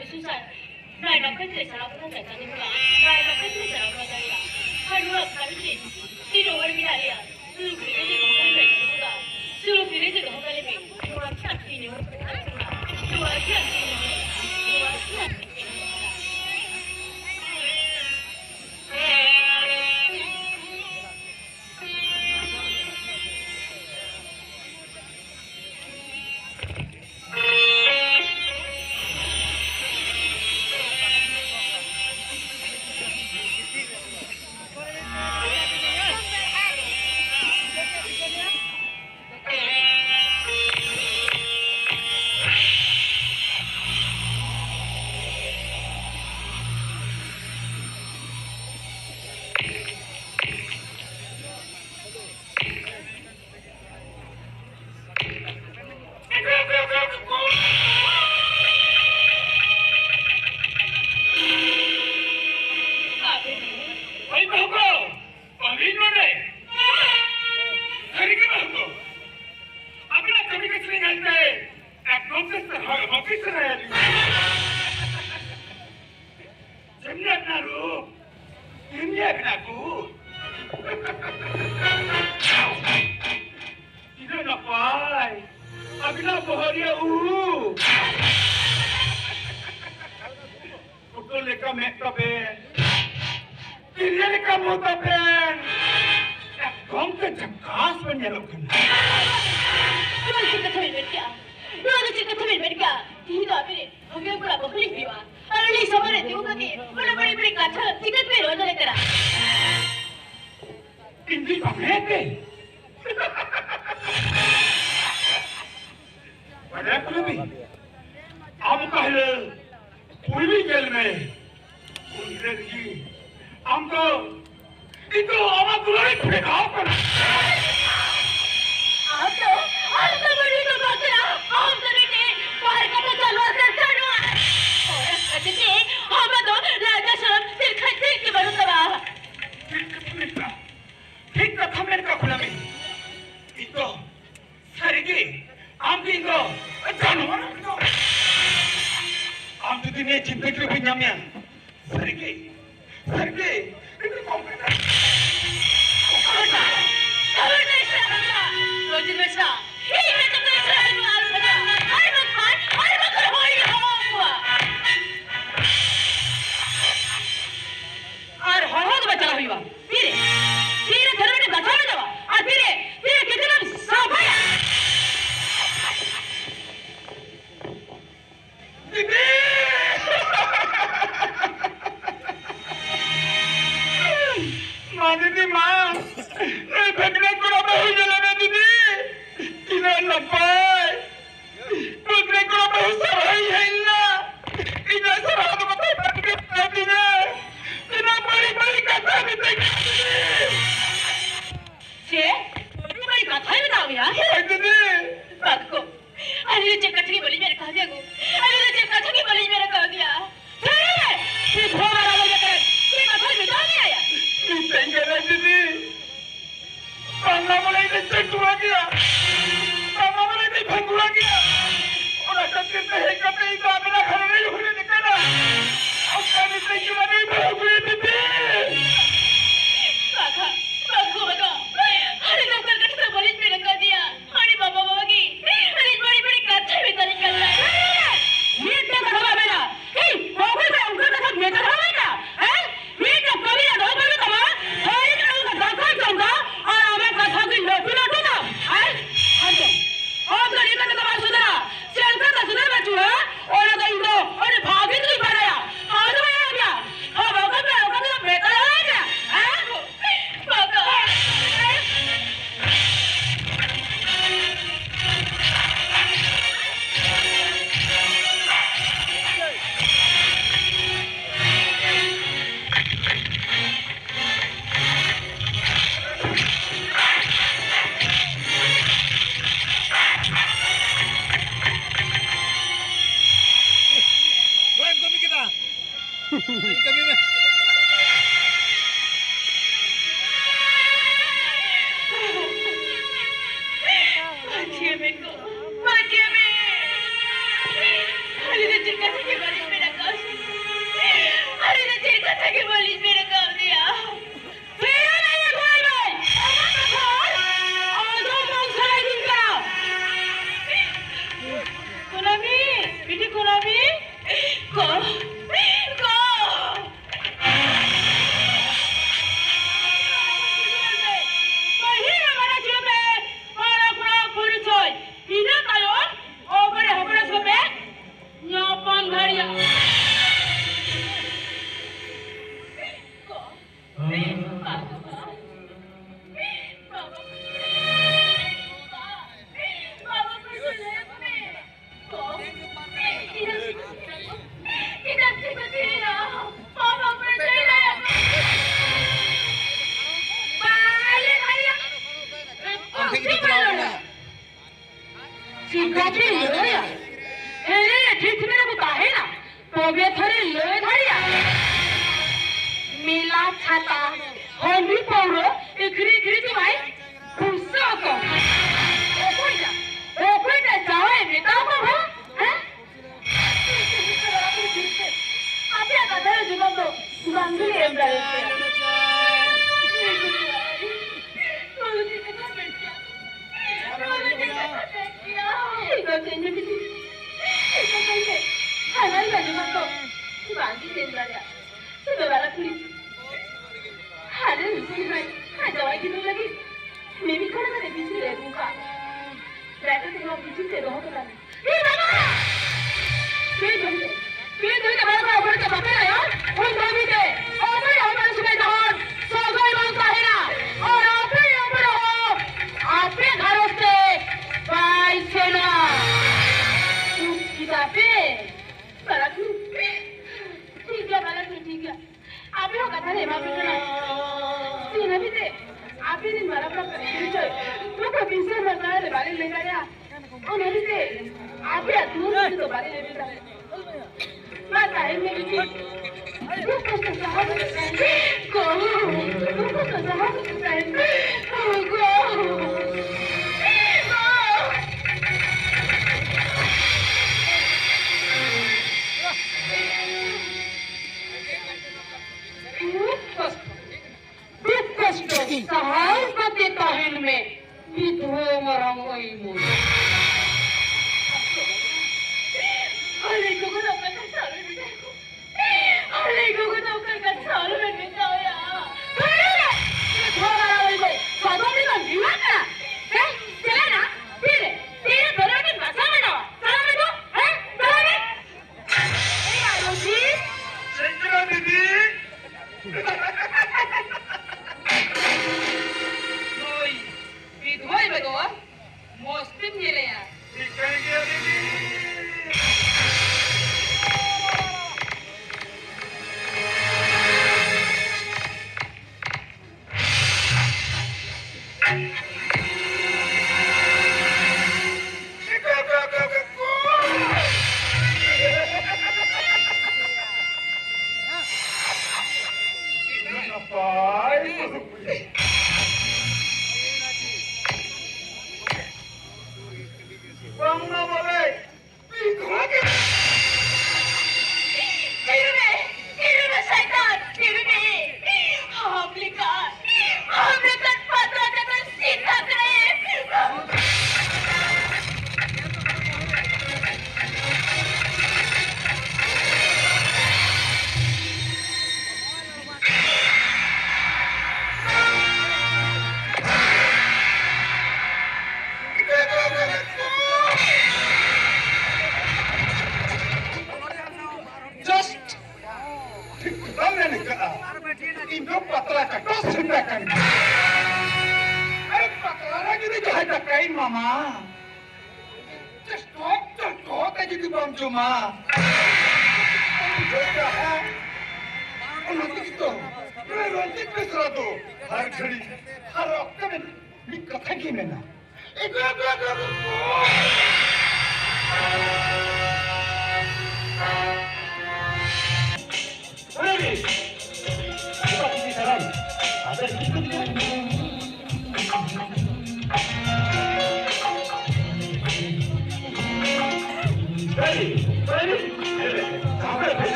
的出山，来到跟这下老不能再讲你们了，来到跟这下老不能再讲，还如了不干净，你这我的米大里啊，是不是给你们在讲的？是不是给这个红在里面？我骗你牛，我骗你牛，我骗你牛。que morir मेरे काम दिया तेरा नहीं है घर में और दो मंगसाई दिन का कोनामी बेटी कोनामी को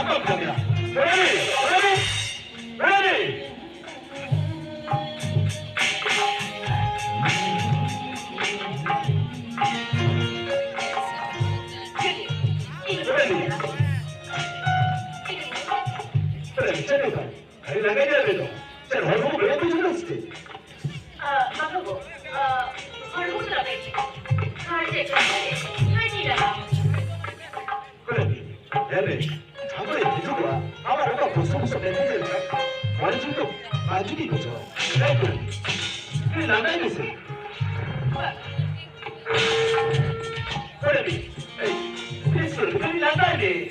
한번 부탁합니다. Ready, ready, ready. Ready. Ready, 쟤네가 가리 나가야 돼도. 쟤는 얼굴을 왜 이렇게 잘랐지? 막하고 얼굴을 안 했지. 이제 한이라. 그래, 내내 자고의 대조가 아마 뭔가 벌써부터 멘트를 어느 정도 만족이 거죠. 그래, 나가야 됐어. 그래, 그래서 그래 나가야 돼.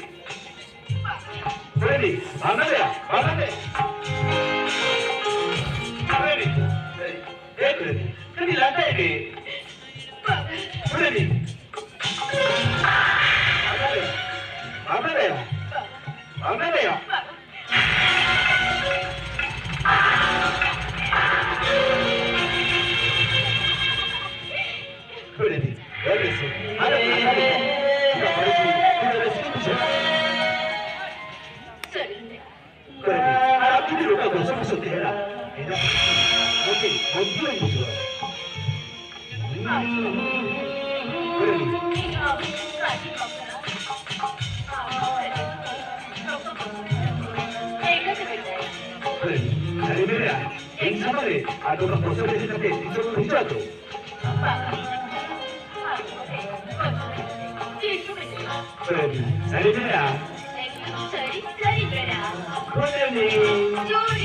그래, 만나야, 만나야. 그래, 그래, 그래 나가야 돼. 그래. 막내요. 막내요. 그래, 여기서 나를 만나니까 네가 말해준 그녀를 생기죠. 그래, 앞뒤로 가고 속에서 대라. 오케이, 뭔 거죠? 그래. 그래, 잘해내라. 괜찮아래. 너가 벗어내 생각해. 이쪽으로 해줘도. 그래, 잘해내라. 그러니. 그러니.